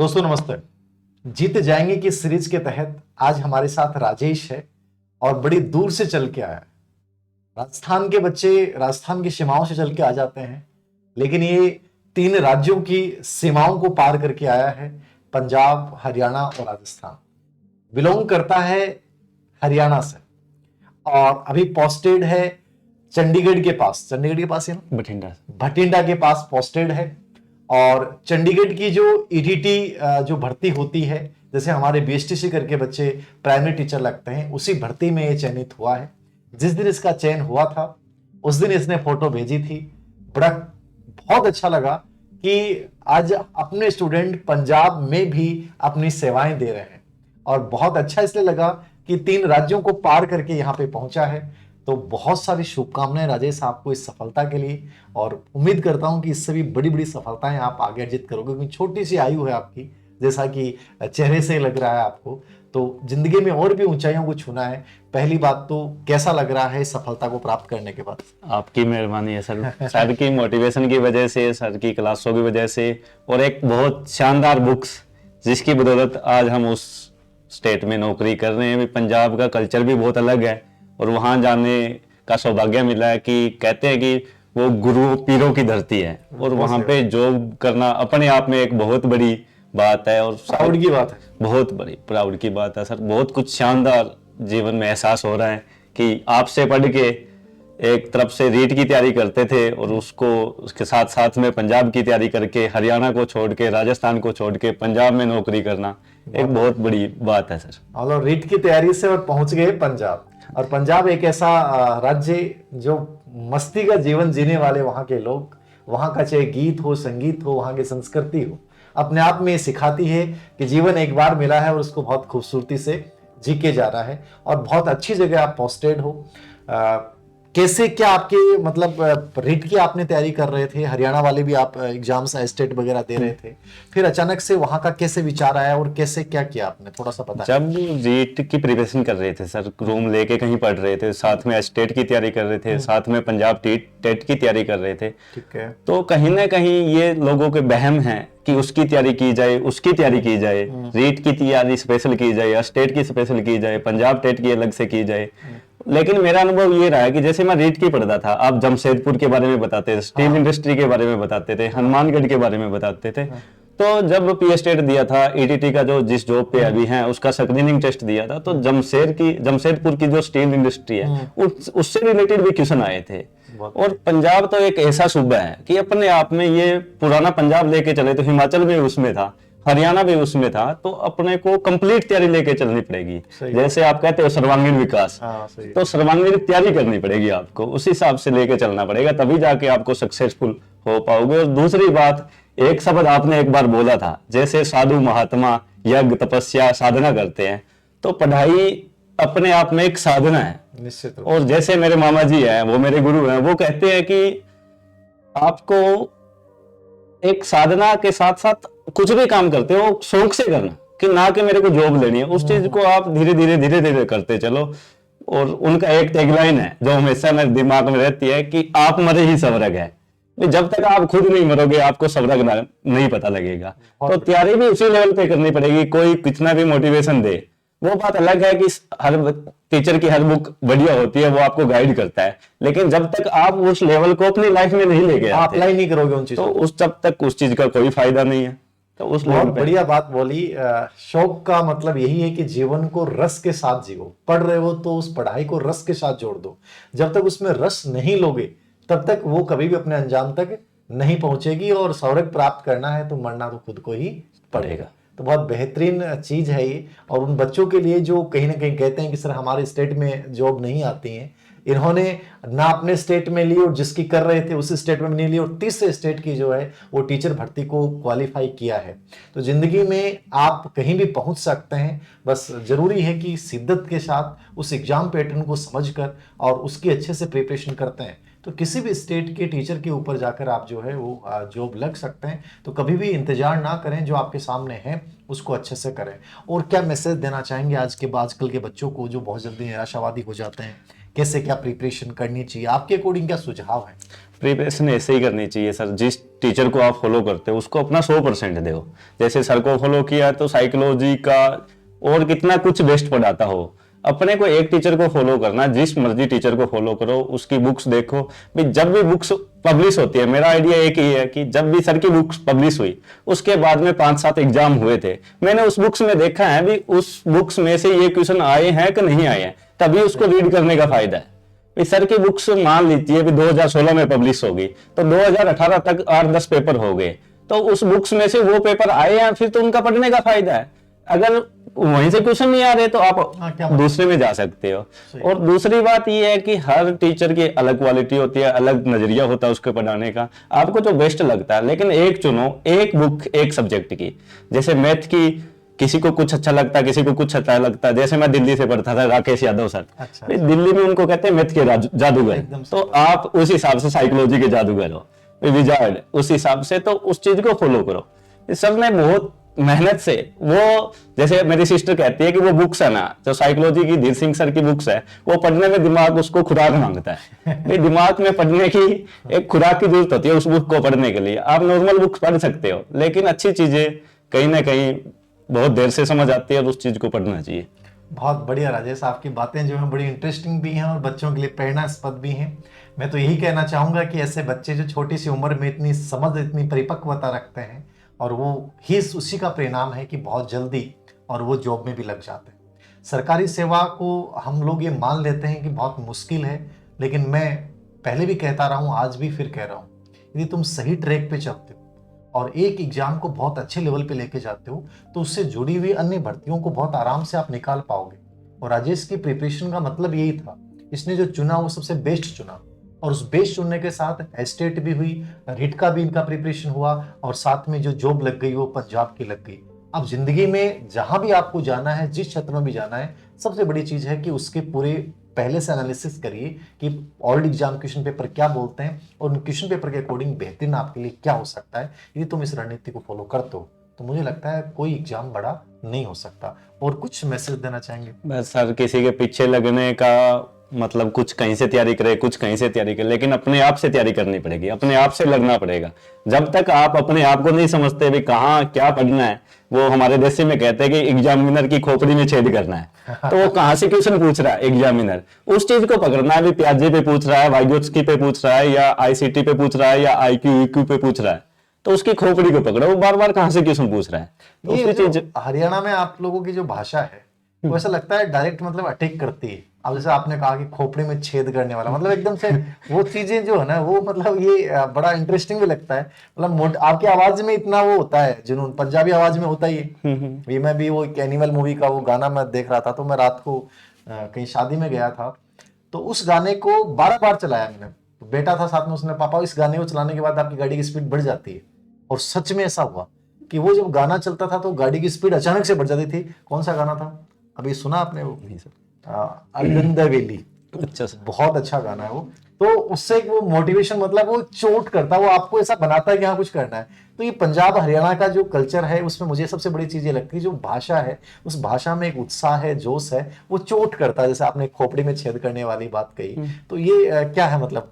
दोस्तों नमस्ते। जीत जाएंगे की सीरीज के तहत आज हमारे साथ राजेश है और बड़ी दूर से चल के आया है। राजस्थान के बच्चे राजस्थान की सीमाओं से चल के आ जाते हैं, लेकिन ये 3 राज्यों की सीमाओं को पार करके आया है। पंजाब, हरियाणा और राजस्थान। बिलोंग करता है हरियाणा से और अभी पोस्टेड है चंडीगढ़ के पास। चंडीगढ़ के पास है ना, भटिंडा के पास पोस्टेड है। और चंडीगढ़ की जो ईडीटी जो भर्ती होती है, जैसे हमारे बीएसटीसी करके बच्चे प्राइमरी टीचर लगते हैं, उसी भर्ती में ये चयनित हुआ है। जिस दिन इसका चयन हुआ था उस दिन इसने फोटो भेजी थी। बहुत अच्छा लगा कि आज अपने स्टूडेंट पंजाब में भी अपनी सेवाएं दे रहे हैं और बहुत अच्छा इसलिए लगा कि 3 राज्यों को पार करके यहाँ पे पहुंचा है। तो बहुत सारी शुभकामनाएं राजेश आपको इस सफलता के लिए, और उम्मीद करता हूं कि इससे भी बड़ी बड़ी सफलताएं आप आगे अर्जित करोगे, क्योंकि छोटी सी आयु है आपकी, जैसा कि चेहरे से लग रहा है आपको। तो जिंदगी में और भी ऊंचाइयों को छूना है। पहली बात तो कैसा लग रहा है सफलता को प्राप्त करने के बाद? आपकी मेहरबानी है सर। सर की मोटिवेशन की वजह से, सर की क्लासों की वजह से, और एक बहुत शानदार बुक्स जिसकी बदौलत आज हम उस स्टेट में नौकरी कर रहे हैं। पंजाब का कल्चर भी बहुत अलग है और वहां जाने का सौभाग्य मिला है कि कहते हैं कि वो गुरु पीरों की धरती है, और वहां पे जॉब करना अपने आप में एक बहुत बड़ी बात है और प्राउड की बात है। बहुत बड़ी प्राउड की बात है सर। बहुत कुछ शानदार जीवन में एहसास हो रहा है कि आपसे पढ़ के एक तरफ से रीट की तैयारी करते थे और उसके साथ साथ में पंजाब की तैयारी करके हरियाणा को छोड़ के, राजस्थान को छोड़ के पंजाब में नौकरी करना एक बहुत बड़ी बात है सर। और रीट की तैयारी से और पहुंच गए पंजाब। और पंजाब एक ऐसा राज्य जो मस्ती का जीवन जीने वाले वहां के लोग, वहां का चाहे गीत हो, संगीत हो, वहां की संस्कृति हो, अपने आप में सिखाती है कि जीवन एक बार मिला है और उसको बहुत खूबसूरती से जी के जाना है। और बहुत अच्छी जगह आप पोस्टेड हो। कैसे क्या आपके मतलब रीट की आपने तैयारी कर रहे थे, हरियाणा वाले भी आप एग्जाम्स स्टेट वगैरह दे रहे थे, फिर अचानक से वहां का कैसे विचार आया और कैसे क्या किया आपने, थोड़ा सा पता? जब रीट की प्रिपरेशन कर रहे थे सर, रूम लेके कहीं पढ़ रहे थे, साथ में स्टेट की तैयारी कर रहे थे, साथ में पंजाब टेट की तैयारी कर रहे थे। ठीक है। तो कहीं ना कहीं ये लोगों के वहम है कि उसकी तैयारी की जाए, उसकी तैयारी की जाए, रीट की तैयारी स्पेशल की जाए, स्टेट की स्पेशल की जाए, पंजाब टेट की अलग से की जाए। लेकिन मेरा अनुभव ये रहा है कि जैसे मैं रीट की पढ़ता था, आप जमशेदपुर के बारे में बताते थे, स्टील इंडस्ट्री के बारे में बताते थे, हनुमानगढ़ के बारे में बताते थे। तो जब पी स्टेट दिया था, ईटीटी का जो जिस जॉब पे अभी है उसका स्क्रीनिंग टेस्ट दिया था, तो जमशेदपुर की जो स्टील इंडस्ट्री है उससे रिलेटेड भी क्वेश्चन आए थे। और पंजाब तो एक ऐसा सूबा है कि अपने आप में, ये पुराना पंजाब लेके चले तो हिमाचल में उसमें था, हरियाणा भी उसमें था, तो अपने को कंप्लीट तैयारी लेके चलनी पड़ेगी। जैसे आप कहते हो सर्वांगीण विकास, तो सर्वांगीण तैयारी करनी पड़ेगी आपको, उस हिसाब से लेके चलना पड़ेगा, तभी जाके आपको सक्सेसफुल हो पाओगे। और दूसरी बात, एक शब्द आपने एक बार बोला था, जैसे साधु महात्मा यज्ञ तपस्या साधना करते हैं, तो पढ़ाई अपने आप में एक साधना है निश्चित। और जैसे मेरे मामा जी हैं, वो मेरे गुरु हैं, वो कहते हैं कि आपको एक साधना के साथ साथ कुछ भी काम करते हो शौक से करना, कि ना कि मेरे को जॉब लेनी है, उस चीज को आप धीरे धीरे करते चलो। और उनका एक टैगलाइन है जो हमेशा मेरे दिमाग में रहती है कि आप मरे ही स्वर्ग है। जब तक आप खुद नहीं मरोगे आपको स्वर्ग नहीं पता लगेगा। तो तैयारी भी उसी लेवल पे करनी पड़ेगी। कोई कितना भी मोटिवेशन दे, वो बात अलग है कि हर टीचर की हर बुक बढ़िया होती है, वो आपको गाइड करता है, लेकिन जब तक आप उस लेवल को अपनी लाइफ में नहीं लेके आते, अप्लाई नहीं करोगे उन चीजों, तो तब तक उस चीज का कोई फायदा नहीं है। तो उस बहुत बढ़िया बात बोली। शौक का मतलब यही है कि जीवन को रस के साथ जियो। पढ़ रहे हो तो उस पढ़ाई को रस के साथ जोड़ दो। जब तक उसमें रस नहीं लोगे तब तक वो कभी भी अपने अंजाम तक नहीं पहुंचेगी, और स्वर्ग प्राप्त करना है तो मरना तो खुद को ही पड़ेगा। तो बहुत बेहतरीन चीज है ये। और उन बच्चों के लिए जो कहीं ना कहीं कहते हैं कि सर हमारे स्टेट में जॉब नहीं आती है, इन्होंने ना अपने स्टेट में ली और जिसकी कर रहे थे उसी स्टेट में नहीं ली, और तीसरे स्टेट की जो है वो टीचर भर्ती को क्वालिफाई किया है। तो जिंदगी में आप कहीं भी पहुंच सकते हैं, बस जरूरी है कि शिद्दत के साथ उस एग्जाम पैटर्न को समझकर और उसकी अच्छे से प्रिपरेशन करते हैं, तो किसी भी स्टेट के टीचर के ऊपर जाकर आप जो है वो जॉब लग सकते हैं। तो कभी भी इंतजार ना करें, जो आपके सामने है उसको अच्छे से करें। और क्या मैसेज देना चाहेंगे आजकल के बच्चों को जो बहुत जल्दी निराशावादी हो जाते हैं, कैसे क्या प्रिपरेशन करनी चाहिए, आपके अकॉर्डिंग क्या सुझाव है? प्रिपरेशन ऐसे ही करनी चाहिए सर। जिस टीचर को आप फॉलो करते हो उसको अपना 100% दो। जैसे सर को फॉलो किया तो साइकोलॉजी का और कितना कुछ बेस्ट पढ़ाता हो, अपने को एक टीचर को फॉलो करना, जिस मर्जी टीचर को फॉलो करो, उसकी बुक्स देखो। भाई जब भी बुक्स पब्लिश होती है, मेरा आइडिया एक ही है कि जब भी सर की बुक्स पब्लिश हुई उसके बाद में 5-7 एग्जाम हुए थे, मैंने उस बुक्स में देखा है भी उस बुक्स में से ये क्वेश्चन आए हैं कि नहीं आए हैं, तभी उसको रीड करने का फायदा है। सर की बुक्स मान लीजिए भी 2016 में पब्लिश होगी तो 2018 तक 8-10 पेपर हो गए, तो उस बुक्स में से वो पेपर आए हैं, फिर तो उनका पढ़ने का फायदा है। अगर वहीं से क्वेश्चन नहीं आ रहे तो आप दूसरे में जा सकते हो। और दूसरी बात ये है कि हर टीचर की अलग क्वालिटी होती है, अलग नजरिया होता है उसके पढ़ाने का, आपको जो बेस्ट लगता है। लेकिन एक चुनो, एक बुक एक सब्जेक्ट की। जैसे मैथ की किसी को कुछ अच्छा लगता है, किसी को कुछ अच्छा लगता है। जैसे मैं दिल्ली से पढ़ता था, राकेश यादव सर, अच्छा। दिल्ली में उनको कहते हैं मैथ के जादूगर, तो आप उस हिसाब से साइकोलॉजी के जादूगर हो, विजार्ड, उस हिसाब से तो उस चीज को फॉलो करो। सब ने बहुत मेहनत से, वो जैसे मेरी सिस्टर कहती है कि वो बुक्स है ना, जो साइकोलॉजी की धीर सिंह सर की बुक्स है, वो पढ़ने में दिमाग उसको खुराक मांगता है। दिमाग में पढ़ने की एक खुराक की जरूरत होती है उस बुक को पढ़ने के लिए। आप नॉर्मल बुक्स पढ़ सकते हो, लेकिन अच्छी चीजें कहीं ना कहीं बहुत देर से समझ आती है और उस चीज को पढ़ना चाहिए। बहुत बढ़िया राजेश, आपकी बातें जो हैं बड़ी इंटरेस्टिंग भी हैं और बच्चों के लिए प्रेरणास्पद भी हैं। मैं तो यही कहना चाहूँगा कि ऐसे बच्चे जो छोटी सी उम्र में इतनी समझ, इतनी परिपक्वता रखते हैं, और वो ही उसी का परिणाम है कि बहुत जल्दी और वो जॉब में भी लग जाते हैं। सरकारी सेवा को हम लोग ये मान लेते हैं कि बहुत मुश्किल है, लेकिन मैं पहले भी कहता रहा हूँ, आज भी फिर कह रहा हूँ, यदि तुम सही ट्रैक पे चलते हो और एक एग्जाम को बहुत अच्छे लेवल पे लेके जाते हो तो उससे जुड़ी हुई अन्य भर्तियों को बहुत आराम से आप निकाल पाओगे। और राजेश की प्रिपरेशन का मतलब यही था, इसने जो चुना वो सबसे बेस्ट चुना, और उस बेस्ट चुनने के साथ एस्टेट भी हुई, रिट का भी इनका प्रिपरेशन हुआ, और साथ में जो जॉब लग गई वो पंजाब की लग गई। अब जिंदगी में जहां भी आपको जाना है, जिस क्षेत्र में भी जाना है, सबसे बड़ी चीज है कि उसके पूरे पहले से एनालिसिस करिए कि ऑल्ड एग्जाम क्वेश्चन पेपर क्या बोलते हैं और उन क्वेश्चन पेपर के अकॉर्डिंग बेहतरीन आपके लिए क्या हो सकता है। यदि तुम इस रणनीति को फॉलो करते हो तो मुझे लगता है कोई एग्जाम बड़ा नहीं हो सकता। और कुछ मैसेज देना चाहेंगे? बस सर, किसी के पीछे लगने का मतलब कुछ कहीं से तैयारी करे, कुछ कहीं से तैयारी करे, लेकिन अपने आप से तैयारी करनी पड़ेगी, अपने आप से लगना पड़ेगा। जब तक आप अपने आप को नहीं समझते भी कहाँ क्या पढ़ना है, वो हमारे देश में कहते हैं कि एग्जामिनर की खोपड़ी में छेद करना है, तो वो कहाँ से क्वेश्चन पूछ रहा है एग्जामिनर, उस चीज को पकड़ना है। भी प्याजे पे पूछ रहा है, वाइगोत्स्की पे पूछ रहा है, या आईसीटी पे पूछ रहा है, या IQ पे पूछ रहा है, तो उसकी खोपड़ी को पकड़ो, वो बार बार कहाँ से क्वेश्चन पूछ रहा है। तो ये चीज हरियाणा में आप लोगों की जो भाषा है वो ऐसा लगता है डायरेक्ट मतलब अटैक करती है। अब जैसे आपने कहा कि खोपड़ी में छेद करने वाला, मतलब एकदम से वो चीजें जो है ना, वो मतलब ये बड़ा इंटरेस्टिंग भी लगता है। मतलब आपकी आवाज में इतना वो होता है जुनून, पंजाबी आवाज में होता ही है। ये मैं भी वो एनिमल मूवी का वो गाना मैं देख रहा था, तो मैं रात को कहीं शादी में गया था, तो उस गाने को 12 बार चलाया मैंने। तो बेटा था साथ में, उसने पापा इस गाने को चलाने के बाद आपकी गाड़ी की स्पीड बढ़ जाती है। और सच में ऐसा हुआ कि वो जब गाना चलता था तो गाड़ी की स्पीड अचानक से बढ़ जाती थी। कौन सा गाना था अभी सुना आपने? वो नहीं सर। अलगंदा वेली। अच्छा सर, बहुत अच्छा गाना है वो। तो उससे वो मोटिवेशन, मतलब वो चोट करता है, वो आपको ऐसा बनाता है कि हाँ कुछ करना है। तो ये पंजाब हरियाणा का जो कल्चर है उसमें मुझे सबसे बड़ी चीज ये लगती है, जो भाषा है उस भाषा में एक उत्साह है, जोश है, वो चोट करता है। जैसे आपने खोपड़ी में छेद करने वाली बात कही, तो ये क्या है मतलब?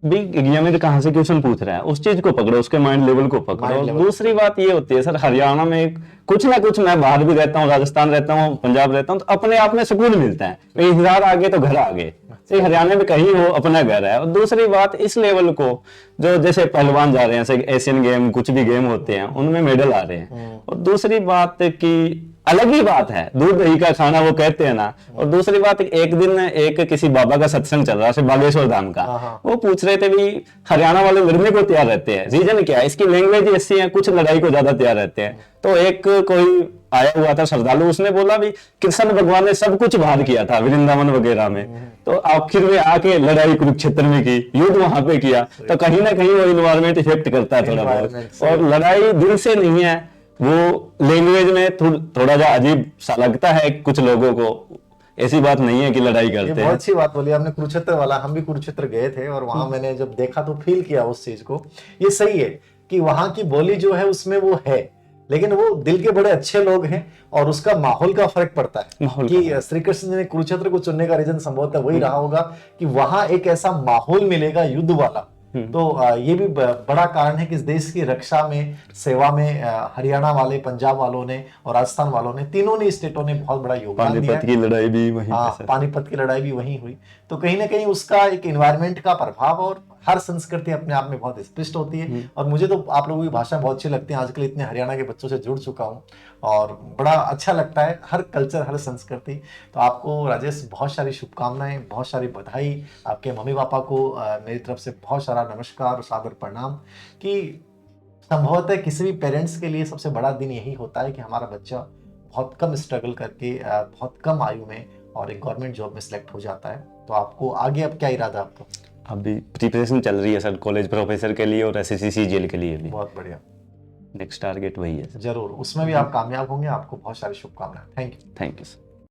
एग्जामिनर कहाँ से क्वेश्चन पूछ रहा है, उस चीज को पकड़ो, उसके माइंड लेवल को पकड़ो। दूसरी बात ये होती है सर, हरियाणा में कुछ ना कुछ, मैं बाहर भी रहता हूँ, राजस्थान रहता हूँ, पंजाब रहता हूँ, तो अपने आप में सुकून मिलता है। इंतजार आगे तो घर आगे, तो हरियाणा में कहीं हो अपना घर है। और दूसरी बात, इस लेवल को जो जैसे पहलवान जा रहे हैं, एशियन गेम कुछ भी गेम होते हैं उनमें मेडल आ रहे हैं। और दूसरी बात की अलग ही बात है, दूध दही का खाना वो कहते हैं ना। और दूसरी बात, एक दिन एक किसी बाबा का सत्संग चल रहा है बागेश्वर धाम का, वो पूछ रहे थे भी हरियाणा वाले लड़ने को तैयार रहते हैं, रीजन क्या है? इसकी लैंग्वेज ऐसी है, कुछ लड़ाई को ज्यादा तैयार रहते हैं। तो एक कोई आया हुआ था श्रद्धालु, उसने बोला भी कृष्ण भगवान ने सब कुछ बाहर किया था वृंदावन वगैरह में, तो आखिर में आके लड़ाई कुरुक्षेत्र में की, युद्ध वहां पे किया। तो कहीं ना कहीं वो इन्वायरमेंट इफेक्ट करता है थोड़ा बहुत। और लड़ाई दिल से नहीं है, वो लैंग्वेज में थोड़ा जा अजीब सा लगता है कुछ लोगों को। ऐसी बात नहीं है कि लड़ाई करते हैं। बहुत अच्छी बात बोली आपने, कुरुक्षेत्र वाला। हम भी कुरुक्षेत्र गए थे और वहां मैंने जब देखा तो फील किया उस चीज को। ये सही है कि वहां की बोली जो है उसमें वो है लेकिन वो दिल के बड़े अच्छे लोग हैं और उसका माहौल का फर्क पड़ता है माहौल कि श्री कृष्ण जी ने कुरुक्षेत्र को चुनने का रीजन संभवतः वही रहा होगा कि वहां एक ऐसा माहौल मिलेगा युद्ध वाला। तो ये भी बड़ा कारण है कि इस देश की रक्षा में, सेवा में हरियाणा वाले, पंजाब वालों ने और राजस्थान वालों ने, तीनों ने स्टेटों ने बहुत बड़ा योगदान दिया पानीपत की लड़ाई भी वहीं पे सर। पानीपत की लड़ाई भी वहीं हुई। तो कहीं ना कहीं उसका एक एनवायरनमेंट का प्रभाव, और हर संस्कृति अपने आप में बहुत स्पष्ट होती है। और मुझे तो आप लोगों की भाषा बहुत अच्छी लगती है, आजकल इतने हरियाणा के बच्चों से जुड़ चुका हूँ और बड़ा अच्छा लगता है हर कल्चर, हर संस्कृति। तो आपको राजेश बहुत सारी शुभकामनाएं, बहुत सारी बधाई। आपके मम्मी पापा को मेरी तरफ से बहुत सारा नमस्कार और सादर प्रणाम। कि संभवतः किसी भी पेरेंट्स के लिए सबसे बड़ा दिन यही होता है कि हमारा बच्चा बहुत कम स्ट्रगल करके बहुत कम आयु में और एक गवर्नमेंट जॉब में सिलेक्ट हो जाता है। तो आपको आगे अब क्या इरादा आपका? अभी प्रिपरेशन चल रही है सर, कॉलेज प्रोफेसर के लिए और एसएससी सीजीएल के लिए भी। बहुत बढ़िया, नेक्स्ट टारगेट वही है सर। जरूर उसमें भी आप कामयाब होंगे। आपको बहुत सारी शुभकामनाएं। Thank you. Thank you sir.